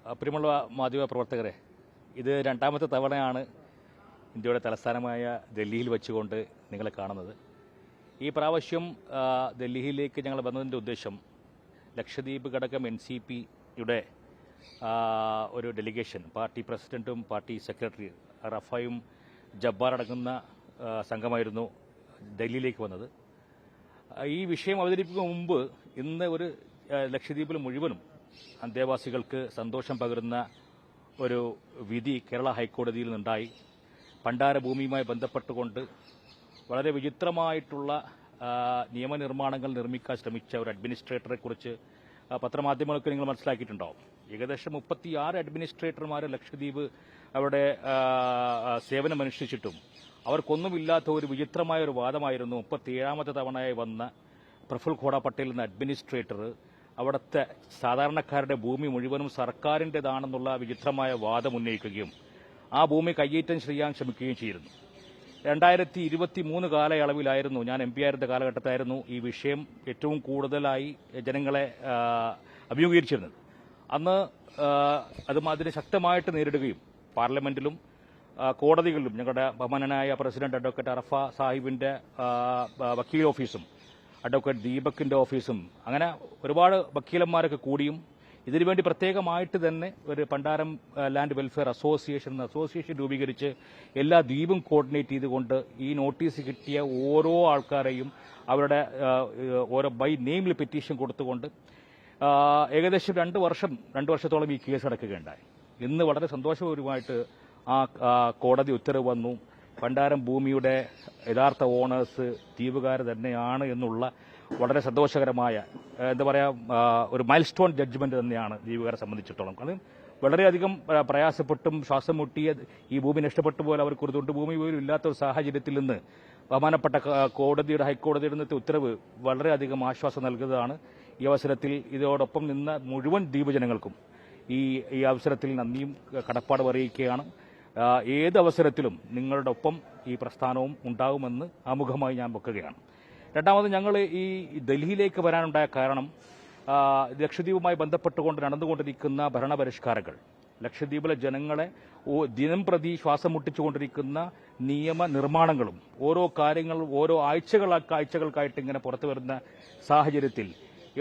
പ്രിയമുള്ള മാധ്യമപ്രവർത്തകരെ, ഇത് രണ്ടാമത്തെ തവണയാണ് ഇന്ത്യയുടെ തലസ്ഥാനമായ ഡൽഹിയിൽ വെച്ചുകൊണ്ട് നിങ്ങളെ കാണുന്നത്. ഈ പ്രാവശ്യം ഡൽഹിയിലേക്ക് ഞങ്ങൾ വന്നതിൻ്റെ ഉദ്ദേശം ലക്ഷദ്വീപ് ഘടകം NCP-യുടെ ഒരു ഡെലിഗേഷൻ, പാർട്ടി പ്രസിഡന്റും പാർട്ടി സെക്രട്ടറി റഫായും ജബ്ബാർ അടങ്ങുന്ന സംഘമായിരുന്നു ഡൽഹിയിലേക്ക് വന്നത്. ഈ വിഷയം അവതരിപ്പിക്കുന്ന മുമ്പ് ഇന്ന് ഒരു ലക്ഷദ്വീപിൽ മുഴുവനും അന്തേവാസികൾക്ക് സന്തോഷം പകരുന്ന ഒരു വിധി കേരള ഹൈക്കോടതിയിൽ നിന്നുണ്ടായി. പണ്ടാര ഭൂമിയുമായി ബന്ധപ്പെട്ടുകൊണ്ട് വളരെ വിചിത്രമായിട്ടുള്ള നിയമനിർമ്മാണങ്ങൾ നിർമ്മിക്കാൻ ശ്രമിച്ച ഒരു അഡ്മിനിസ്ട്രേറ്ററെ കുറിച്ച് പത്രമാധ്യമങ്ങൾക്ക് നിങ്ങൾ മനസ്സിലാക്കിയിട്ടുണ്ടാവും. ഏകദേശം 36 അഡ്മിനിസ്ട്രേറ്റർമാർ ലക്ഷദ്വീപ് അവിടെ സേവനമനുഷ്ഠിച്ചിട്ടും അവർക്കൊന്നുമില്ലാത്ത ഒരു വിചിത്രമായ ഒരു വാദമായിരുന്നു 37ാമത്തെ തവണയായി വന്ന പ്രഫുൽ ഖോഡ പട്ടേൽ എന്ന അഡ്മിനിസ്ട്രേറ്റർ അവിടുത്തെ സാധാരണക്കാരുടെ ഭൂമി മുഴുവനും സർക്കാരിൻ്റെതാണെന്നുള്ള വിചിത്രമായ വാദം ഉന്നയിക്കുകയും ആ ഭൂമി കയ്യേറ്റം ചെയ്യാൻ ശ്രമിക്കുകയും ചെയ്തിരുന്നു. 2023 കാലയളവിലായിരുന്നു, ഞാൻ MP ആയിരുന്ന കാലഘട്ടത്തായിരുന്നു ഈ വിഷയം ഏറ്റവും കൂടുതലായി ജനങ്ങളെ അഭിമുഖീകരിച്ചിരുന്നത്. അന്ന് അതിനെ ശക്തമായിട്ട് നേരിടുകയും പാർലമെന്റിലും കോടതികളിലും ഞങ്ങളുടെ ബഹുമാനനായ പ്രസിഡന്റ് അഡ്വക്കേറ്റ് അറഫ സാഹിബിന്റെ വക്കീൽ ഓഫീസും അഡ്വക്കേറ്റ് ദീപകിന്റെ ഓഫീസും അങ്ങനെ ഒരുപാട് വക്കീലന്മാരൊക്കെ കൂടിയും ഇതിനുവേണ്ടി പ്രത്യേകമായിട്ട് തന്നെ ഒരു പണ്ടാരം ലാൻഡ് വെൽഫെയർ അസോസിയേഷൻ രൂപീകരിച്ച് എല്ലാ ദ്വീപും കോർഡിനേറ്റ് ചെയ്തുകൊണ്ട് ഈ നോട്ടീസ് കിട്ടിയ ഓരോ ആൾക്കാരെയും അവരുടെ ഓരോ ബൈ നെയിമിൽ പെറ്റീഷൻ കൊടുത്തുകൊണ്ട് ഏകദേശം 2 വർഷത്തോളം ഈ കേസ് നടക്കുകയുണ്ടായി. ഇന്ന് വളരെ സന്തോഷപരമായിട്ട് ആ കോടതി ഉത്തരവ് വന്നു. പണ്ടാരം ഭൂമിയുടെ യഥാർത്ഥ ഓണേഴ്സ് ദ്വീപുകാർ തന്നെയാണ് എന്നുള്ള വളരെ സന്തോഷകരമായ ഒരു മൈൽ സ്റ്റോൺ ജഡ്ജ്മെന്റ് തന്നെയാണ് ദ്വീപുകാരെ സംബന്ധിച്ചിടത്തോളം. അത് വളരെയധികം പ്രയാസപ്പെട്ടും ശ്വാസം മുട്ടിയ ഈ ഭൂമി നഷ്ടപ്പെട്ടു പോലെ അവർക്ക് ഒരു തൊണ്ട് ഭൂമി പോലും ഇല്ലാത്ത ഒരു സാഹചര്യത്തിൽ നിന്ന് ബഹുമാനപ്പെട്ട ഹൈക്കോടതിയുടെ ഇന്നത്തെ ഉത്തരവ് വളരെയധികം ആശ്വാസം നൽകുന്നതാണ്. ഈ അവസരത്തിൽ ഇതോടൊപ്പം നിന്ന മുഴുവൻ ദ്വീപ് ജനങ്ങൾക്കും ഈ അവസരത്തിൽ നന്ദിയും കടപ്പാടും അറിയിക്കുകയാണ്. ഏത് അവസരത്തിലും നിങ്ങളുടെ ഒപ്പം ഈ പ്രസ്ഥാനവും ഉണ്ടാകുമെന്ന് ആമുഖമായി ഞാൻ വെക്കുകയാണ്. രണ്ടാമത്, ഞങ്ങൾ ഈ ഡൽഹിയിലേക്ക് വരാനുണ്ടായ കാരണം ലക്ഷദ്വീപുമായി ബന്ധപ്പെട്ടുകൊണ്ട് നടന്നുകൊണ്ടിരിക്കുന്ന ഭരണപരിഷ്കാരങ്ങൾ, ലക്ഷദ്വീപിലെ ജനങ്ങളെ ദിനം പ്രതി ശ്വാസം മുട്ടിച്ചുകൊണ്ടിരിക്കുന്ന നിയമനിർമ്മാണങ്ങളും ഓരോ കാര്യങ്ങളും ഓരോ ആഴ്ചകൾക്കായിട്ട് ഇങ്ങനെ പുറത്തു വരുന്ന സാഹചര്യത്തിൽ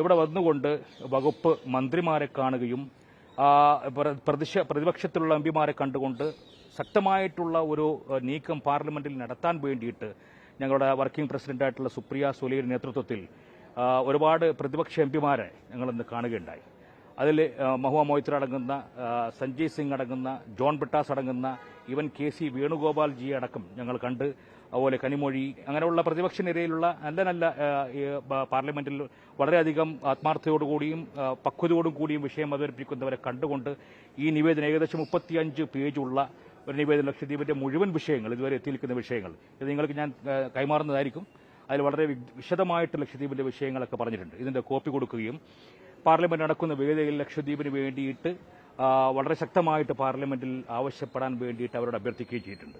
ഇവിടെ വന്നുകൊണ്ട് വകുപ്പ് മന്ത്രിമാരെ കാണുകയും പ്രതിപക്ഷത്തിലുള്ള MPമാരെ കണ്ടുകൊണ്ട് ശക്തമായിട്ടുള്ള ഒരു നീക്കം പാർലമെന്റിൽ നടത്താൻ വേണ്ടിയിട്ട് ഞങ്ങളുടെ വർക്കിംഗ് പ്രസിഡന്റായിട്ടുള്ള സുപ്രിയ സുലെയുടെ നേതൃത്വത്തിൽ ഒരുപാട് പ്രതിപക്ഷ MPമാരെ ഞങ്ങളിന്ന് കാണുകയുണ്ടായി. അതിൽ മഹുവ മൊയ്ത്ര അടങ്ങുന്ന, സഞ്ജയ് സിംഗ് അടങ്ങുന്ന, ജോൺ ബിട്ടാസ് അടങ്ങുന്ന, ഈവൻ KC വേണുഗോപാൽ ജി അടക്കം ഞങ്ങൾ കണ്ട്. അതുപോലെ കനിമൊഴി, അങ്ങനെയുള്ള പ്രതിപക്ഷ നിരയിലുള്ള നല്ല പാർലമെന്റിൽ വളരെയധികം ആത്മാർത്ഥതയോടുകൂടിയും പക്വതയോടും കൂടിയും വിഷയം അവതരിപ്പിക്കുന്നവരെ കണ്ടുകൊണ്ട് ഈ നിവേദനം ഏകദേശം 35 പേജുള്ള ഒരു നിവേദനം, ലക്ഷദ്വീപിന്റെ മുഴുവൻ വിഷയങ്ങൾ, ഇതുവരെ എത്തിയിരിക്കുന്ന വിഷയങ്ങൾ, ഇത് നിങ്ങൾക്ക് ഞാൻ കൈമാറുന്നതായിരിക്കും. അതിൽ വളരെ വിശദമായിട്ട് ലക്ഷദ്വീപിന്റെ വിഷയങ്ങളൊക്കെ പറഞ്ഞിട്ടുണ്ട്. ഇതിന്റെ കോപ്പി കൊടുക്കുകയും പാർലമെന്റ് നടക്കുന്ന വേദിയിൽ ലക്ഷദ്വീപിന് വേണ്ടിയിട്ട് വളരെ ശക്തമായിട്ട് പാർലമെന്റിൽ ആവശ്യപ്പെടാൻ വേണ്ടിയിട്ട് അവരോട് അഭ്യർത്ഥിക്കുകയും ചെയ്തിട്ടുണ്ട്.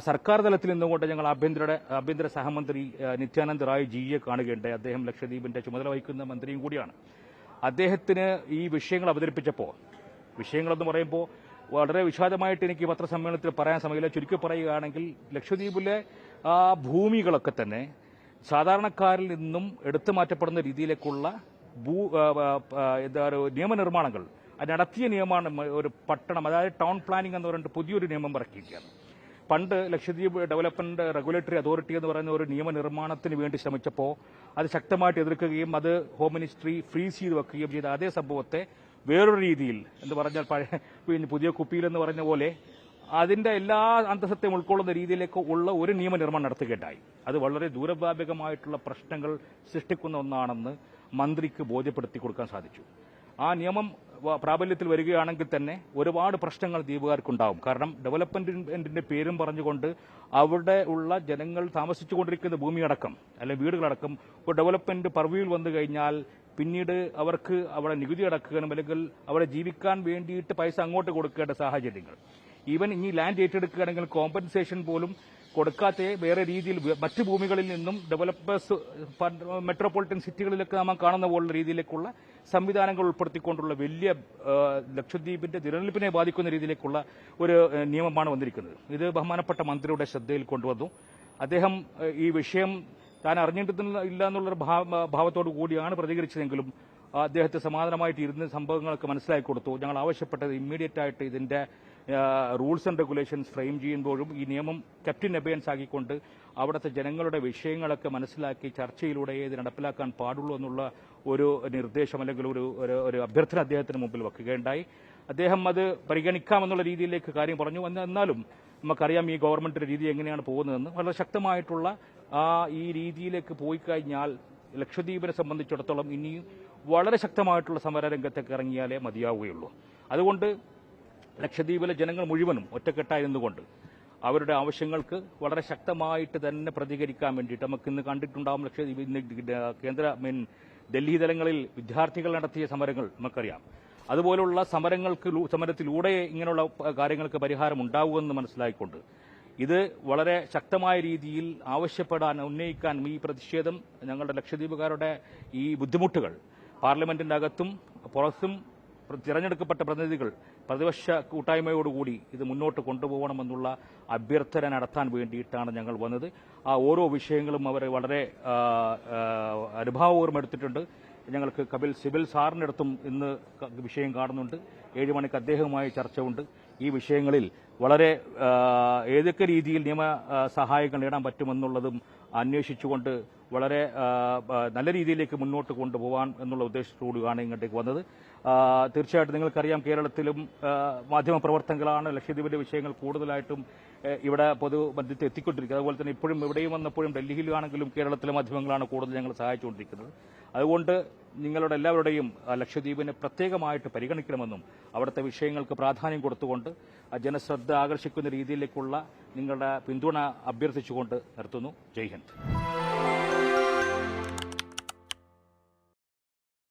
സർക്കാർ തലത്തിൽ നിന്നുകൊണ്ട് ഞങ്ങൾ ആഭ്യന്തര സഹമന്ത്രി നിത്യാനന്ദ് റായ് ജിയെ കാണുകയുണ്ടായി. അദ്ദേഹം ലക്ഷദ്വീപിന്റെ ചുമതല വഹിക്കുന്ന മന്ത്രിയും കൂടിയാണ്. അദ്ദേഹത്തിന് ഈ വിഷയങ്ങൾ അവതരിപ്പിച്ചപ്പോൾ, വിഷയങ്ങളെന്ന് പറയുമ്പോൾ വളരെ വിശാലമായിട്ട് എനിക്ക് പത്രസമ്മേളനത്തിൽ പറയാൻ സമയമില്ല. ചുരുക്കി പറയുകയാണെങ്കിൽ ലക്ഷദ്വീപിലെ ഭൂമികളൊക്കെ തന്നെ സാധാരണക്കാരിൽ നിന്നും എടുത്തു മാറ്റപ്പെടുന്ന രീതിയിലേക്കുള്ള നിയമനിർമ്മാണങ്ങൾ നടത്തിയ നിയമമാണ് ഒരു പട്ടണം, അതായത് ടൗൺ പ്ലാനിംഗ് എന്ന് പറഞ്ഞിട്ട് പുതിയൊരു നിയമം ഇറക്കിയിരിക്കുകയാണ്. പണ്ട് ലക്ഷദ്വീപ് ഡെവലപ്മെന്റ് റെഗുലേറ്ററി അതോറിറ്റി എന്ന് പറയുന്ന ഒരു നിയമനിർമ്മാണത്തിന് വേണ്ടി ശ്രമിച്ചപ്പോൾ അത് ശക്തമായിട്ട് എതിർക്കുകയും അത് ഹോം മിനിസ്ട്രി ഫ്രീസ് ചെയ്ത് വെക്കുകയും ചെയ്ത അതേ സംഭവത്തെ വേറൊരു രീതിയിൽ എന്ന് പറഞ്ഞാൽ പുതിയ കുപ്പിയിലെന്ന് പറഞ്ഞ പോലെ അതിന്റെ എല്ലാ അന്തസ്സത്തെയും ഉൾക്കൊള്ളുന്ന രീതിയിലേക്ക് ഉള്ള ഒരു നിയമനിർമ്മാണം നടത്തുകയുണ്ടായി. അത് വളരെ ദൂരവ്യാപകമായിട്ടുള്ള പ്രശ്നങ്ങൾ സൃഷ്ടിക്കുന്ന ഒന്നാണെന്ന് മന്ത്രിക്ക് ബോധ്യപ്പെടുത്തി കൊടുക്കാൻ സാധിച്ചു. ആ നിയമം പ്രാബല്യത്തിൽ വരികയാണെങ്കിൽ തന്നെ ഒരുപാട് പ്രശ്നങ്ങൾ ദ്വീപുകാർക്കുണ്ടാവും. കാരണം ഡെവലപ്മെന്റിന്റെ പേരും പറഞ്ഞുകൊണ്ട് അവിടെ ഉള്ള ജനങ്ങൾ താമസിച്ചുകൊണ്ടിരിക്കുന്ന ഭൂമിയടക്കം അല്ലെങ്കിൽ വീടുകളടക്കം ഒരു ഡെവലപ്മെന്റ് പർവ്യൂവിൽ വന്നു കഴിഞ്ഞാൽ പിന്നീട് അവർക്ക് അവിടെ നികുതി അടക്കുകയും അല്ലെങ്കിൽ അവിടെ ജീവിക്കാൻ വേണ്ടിയിട്ട് പൈസ അങ്ങോട്ട് കൊടുക്കേണ്ട സാഹചര്യങ്ങൾ, ഈവൻ ഇനി ലാൻഡ് ഏറ്റെടുക്കുകയാണെങ്കിൽ കോമ്പൻസേഷൻ പോലും കൊടുക്കാത്ത വേറെ രീതിയിൽ മറ്റ് ഭൂമികളിൽ നിന്നും ഡെവലപ്പേഴ്സ് മെട്രോപൊളിറ്റൻ സിറ്റികളിലൊക്കെ നാം കാണുന്ന പോലുള്ള രീതിയിലേക്കുള്ള സംവിധാനങ്ങൾ ഉൾപ്പെടുത്തിക്കൊണ്ടുള്ള വലിയ ലക്ഷദ്വീപിന്റെ നിലനിൽപ്പിനെ ബാധിക്കുന്ന രീതിയിലേക്കുള്ള ഒരു നിയമമാണ് വന്നിരിക്കുന്നത്. ഇത് ബഹുമാനപ്പെട്ട മന്ത്രിയുടെ ശ്രദ്ധയിൽ കൊണ്ടുവന്നു. അദ്ദേഹം ഈ വിഷയം താൻ അറിഞ്ഞിട്ടില്ല എന്നുള്ളൊരു ഭാവത്തോടു കൂടിയാണ് പ്രതികരിച്ചതെങ്കിലും അദ്ദേഹത്തെ സമാധാനമായിട്ട് ഇരുന്ന് സംഭവങ്ങളൊക്കെ മനസ്സിലാക്കി കൊടുത്തു. ഞങ്ങൾ ആവശ്യപ്പെട്ടത് ഇമ്മീഡിയറ്റ് ആയിട്ട് ഇതിന്റെ റൂൾസ് ആൻഡ് റെഗുലേഷൻസ് ഫ്രെയിം ചെയ്യുമ്പോഴും ഈ നിയമം കെപ്റ്റ് അബെയൻസ് ആക്കിക്കൊണ്ട് അവിടുത്തെ ജനങ്ങളുടെ വിഷയങ്ങളൊക്കെ മനസ്സിലാക്കി ചർച്ചയിലൂടെ ഇത് നടപ്പിലാക്കാൻ പാടുള്ളൂ എന്നുള്ള ഒരു നിർദ്ദേശം അല്ലെങ്കിൽ ഒരു അഭ്യർത്ഥന അദ്ദേഹത്തിന് മുമ്പിൽ വെക്കുകയുണ്ടായി. അദ്ദേഹം അത് പരിഗണിക്കാമെന്നുള്ള രീതിയിലേക്ക് കാര്യം പറഞ്ഞു. എന്നാലും നമുക്കറിയാം ഈ ഗവൺമെന്റിന്റെ രീതി എങ്ങനെയാണ് പോകുന്നതെന്ന്. വളരെ ശക്തമായിട്ടുള്ള ഈ രീതിയിലേക്ക് പോയി കഴിഞ്ഞാൽ ലക്ഷദ്വീപിനെ സംബന്ധിച്ചിടത്തോളം ഇനിയും വളരെ ശക്തമായിട്ടുള്ള സമരരംഗത്തേക്ക് ഇറങ്ങിയാലേ മതിയാവുകയുള്ളൂ. അതുകൊണ്ട് ലക്ഷദ്വീപിലെ ജനങ്ങൾ മുഴുവനും ഒറ്റക്കെട്ടായി നിന്നുകൊണ്ട് അവരുടെ ആവശ്യങ്ങൾക്ക് വളരെ ശക്തമായിട്ട് തന്നെ പ്രതികരിക്കാൻ വേണ്ടിയിട്ട് നമുക്ക് ഇന്ന് കണ്ടിട്ടുണ്ടാകും. ലക്ഷദ്വീപ് ഇന്ന് ഡൽഹി തലങ്ങളിൽ വിദ്യാർത്ഥികൾ നടത്തിയ സമരങ്ങൾ നമുക്കറിയാം. അതുപോലുള്ള സമരത്തിലൂടെ ഇങ്ങനെയുള്ള കാര്യങ്ങൾക്ക് പരിഹാരം ഉണ്ടാവുമെന്ന് മനസ്സിലാക്കിക്കൊണ്ട് ഇത് വളരെ ശക്തമായ രീതിയിൽ ഉന്നയിക്കാൻ ഈ പ്രതിഷേധം ഞങ്ങളുടെ ലക്ഷദ്വീപുകാരുടെ ഈ ബുദ്ധിമുട്ടുകൾ പാർലമെന്റിന്റെ അകത്തും പുറത്തും തിരഞ്ഞെടുക്കപ്പെട്ട പ്രതിനിധികൾ പ്രതിപക്ഷ കൂട്ടായ്മയോടുകൂടി ഇത് മുന്നോട്ട് കൊണ്ടുപോകണമെന്നുള്ള അഭ്യർത്ഥന നടത്താൻ വേണ്ടിയിട്ടാണ് ഞങ്ങൾ വന്നത്. ആ ഓരോ വിഷയങ്ങളും അവർ വളരെ അനുഭാവപൂർവ്വം എടുത്തിട്ടുണ്ട്. ഞങ്ങൾക്ക് സിബിൽ സാറിന്റെ അടുത്തും ഇന്ന് വിഷയം കാണുന്നുണ്ട്. 7 മണിക്ക് അദ്ദേഹവുമായി ചർച്ച ഉണ്ട്. ഈ വിഷയങ്ങളിൽ വളരെ ഏതൊക്കെ രീതിയിൽ നിയമ സഹായങ്ങൾ നേടാൻ പറ്റുമെന്നുള്ളതും അന്വേഷിച്ചുകൊണ്ട് വളരെ നല്ല രീതിയിലേക്ക് മുന്നോട്ട് കൊണ്ടുപോകാൻ എന്നുള്ള ഉദ്ദേശത്തോടുകൂടിയാണ് ഇങ്ങോട്ടേക്ക് വന്നത്. തീർച്ചയായിട്ടും നിങ്ങൾക്കറിയാം, കേരളത്തിലും മാധ്യമപ്രവർത്തകങ്ങളാണ് ലക്ഷദ്വീപിന്റെ വിഷയങ്ങൾ കൂടുതലായിട്ടും ഇവിടെ പൊതുമധ്യത്തിൽ എത്തിക്കൊണ്ടിരിക്കുന്നത്. അതുപോലെ തന്നെ ഇപ്പോഴും ഇവിടെയും വന്നപ്പോഴും ഡൽഹിയിലാണെങ്കിലും കേരളത്തിലെ മാധ്യമങ്ങളാണ് കൂടുതൽ ഞങ്ങൾ സഹായിച്ചുകൊണ്ടിരിക്കുന്നത്. അതുകൊണ്ട് നിങ്ങളുടെ എല്ലാവരുടെയും ലക്ഷദ്വീപിനെ പ്രത്യേകമായിട്ട് പരിഗണിക്കണമെന്നും അവിടുത്തെ വിഷയങ്ങൾക്ക് പ്രാധാന്യം കൊടുത്തുകൊണ്ട് ജനശ്രദ്ധ ആകർഷിക്കുന്ന രീതിയിലേക്കുള്ള നിങ്ങളുടെ പിന്തുണ അഭ്യർത്ഥിച്ചുകൊണ്ട് നിർത്തുന്നു. ജയ് ഹിന്ദ്.